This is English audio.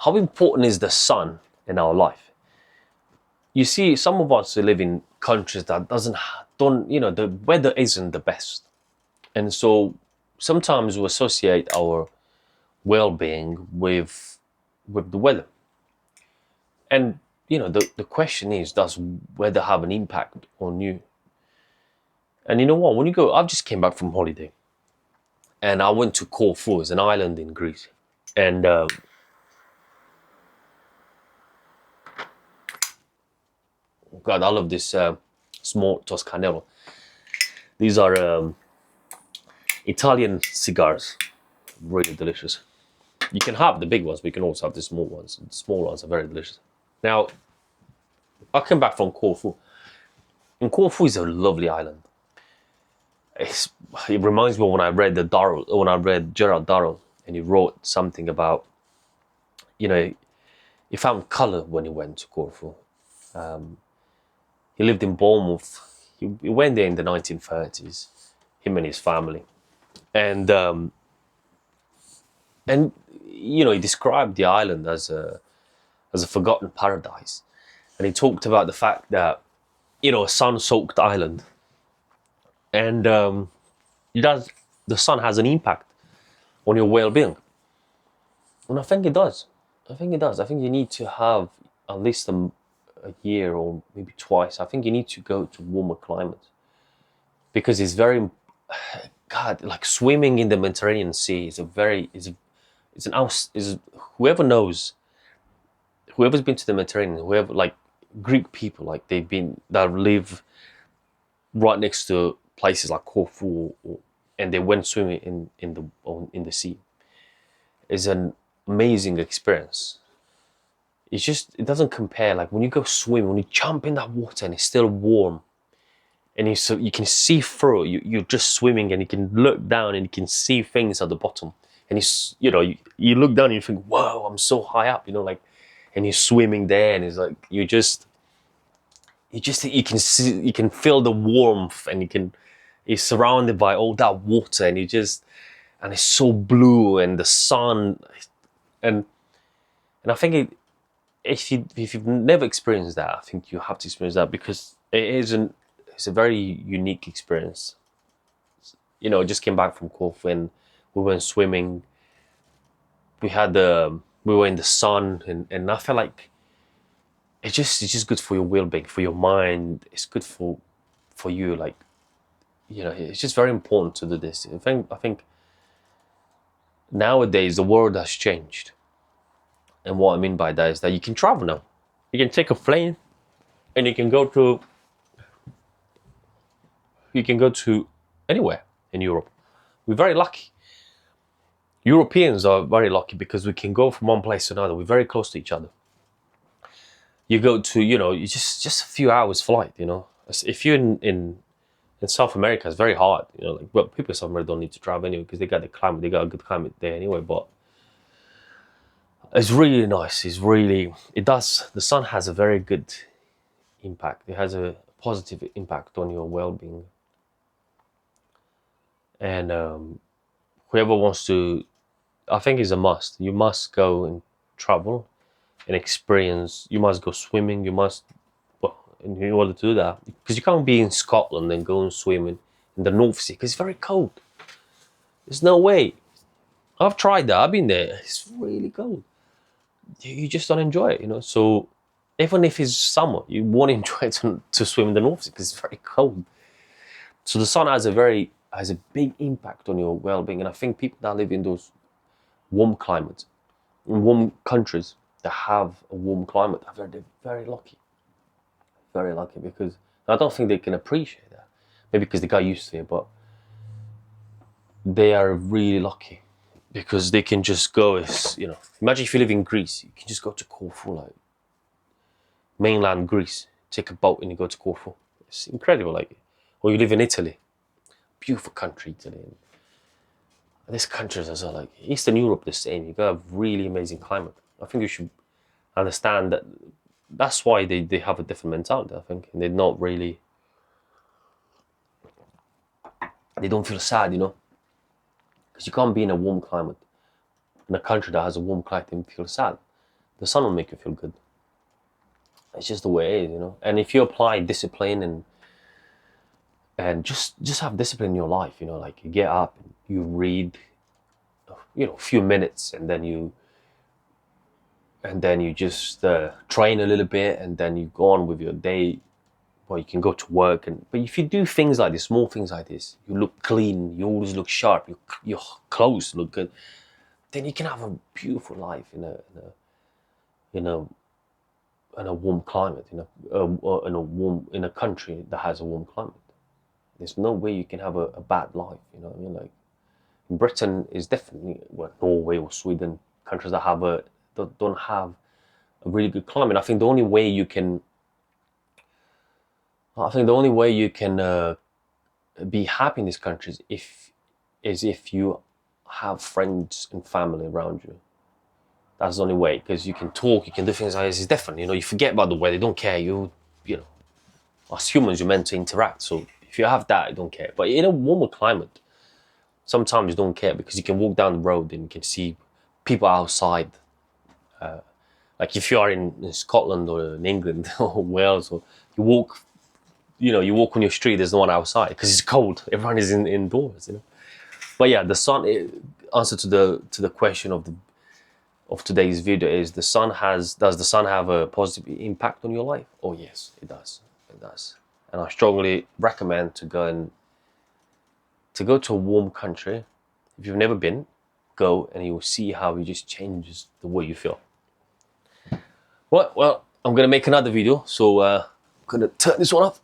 how important is the sun in our life? You see, some of us live in countries that the weather isn't the best. And so sometimes we associate our well-being with the weather. And the question is, does weather have an impact on you? And you know what? When you go, I've just came back from holiday, and I went to Corfu, it's an island in Greece, and God, I love this small Toscanello. These are Italian cigars, really delicious. You can have the big ones, but you can also have the small ones. The small ones are very delicious. Now, I came back from Corfu, and Corfu is a lovely island. It reminds me when I read Gerald Darrell, and he wrote something about, he found color when he went to Corfu. He lived in Bournemouth. He went there in the 1930s, him and his family, and he described the island as a forgotten paradise, and he talked about the fact that a sun-soaked island, and the sun has an impact on your well-being, and I think it does. I think you need to have at least a year or maybe twice. I think you need to go to warmer climates, because it's very, God, like swimming in the Mediterranean Sea whoever's been to the Mediterranean, whoever, like Greek people, like that live right next to places like Corfu, and they went swimming in the sea, is an amazing experience. It doesn't compare. Like when you go swimming, when you jump in that water and it's still warm, and you can see through. You're just swimming, and you can look down and you can see things at the bottom. And you look down and you think, whoa, I'm so high up, and you're swimming there, and it's like you can feel the warmth, and you're surrounded by all that water, and it's so blue, and the sun, and I think if you've never experienced that, I think you have to experience that, because it's a very unique experience. I just came back from Corfu, and we went swimming. We were in the sun, and I felt like it's just good for your well-being, for your mind. It's good for you, like, it's just very important to do this. I think nowadays the world has changed, and what I mean by that is that you can travel now. You can take a plane, and you can go to anywhere in Europe. We're very lucky. Europeans are very lucky because we can go from one place to another. We're very close to each other. You go to, you just a few hours flight, If you're in South America, it's very hard, people in South America don't need to travel anyway, because they got the climate, they got a good climate there anyway, but it's really nice. The sun has a very good impact. It has a positive impact on your well-being. And whoever wants to, I think it's a must. You must go and travel and experience. You must go swimming. In order to do that, because you can't be in Scotland and go and swim in the North Sea, because it's very cold. There's no way. I've tried that. I've been there. It's really cold. You just don't enjoy it, So even if it's summer, you won't enjoy it to swim in the North Sea, because it's very cold. So the sun has a big impact on your well-being, and I think people that live in those warm climates, in warm countries that have a warm climate, they're very lucky. Very lucky, because I don't think they can appreciate that. Maybe because they got used to it, but they are really lucky, because they can just go, imagine if you live in Greece, you can just go to Corfu, like mainland Greece, take a boat and you go to Corfu. It's incredible, or you live in Italy, beautiful country, Italy. And these countries as well, like Eastern Europe, the same. You got a really amazing climate. I think you should understand that. That's why they have a different mentality, I think. And they don't feel sad, because you can't be in a warm climate, in a country that has a warm climate, and feel sad. the sun will make you feel good. It's just the way it is, you know. And if you apply discipline and just have discipline in your life, you know, like you get up, you read, you know, a few minutes, and then you just train a little bit, and then you go on with your day. Well, you can go to work, but if you do things like this, small things like this, you look clean, you always look sharp, your clothes look good, then you can have a beautiful life in a warm climate, in a country that has a warm climate. There's no way you can have a bad life, you know what I mean? Like, Britain is definitely, well, Norway or Sweden, countries that don't have a really good climate. I think the only way you can be happy in these countries if you have friends and family around you. That's the only way, because you can talk, you can do things like this. It's different, you know. You forget about the weather, you don't care. You know, as humans, you're meant to interact. So if you have that, you don't care. But in a warmer climate, sometimes you don't care, because you can walk down the road and you can see people outside. Like if you are in Scotland or in England or Wales, or you walk on your street, there's no one outside because it's cold. Everyone is indoors, you know. But yeah, the sun. Answer to the question of today's video is: does the sun have a positive impact on your life? Oh yes, it does. It does. And I strongly recommend to go to a warm country. If you've never been, go, and you will see how it just changes the way you feel. Well, I'm gonna make another video, so I'm gonna turn this one off.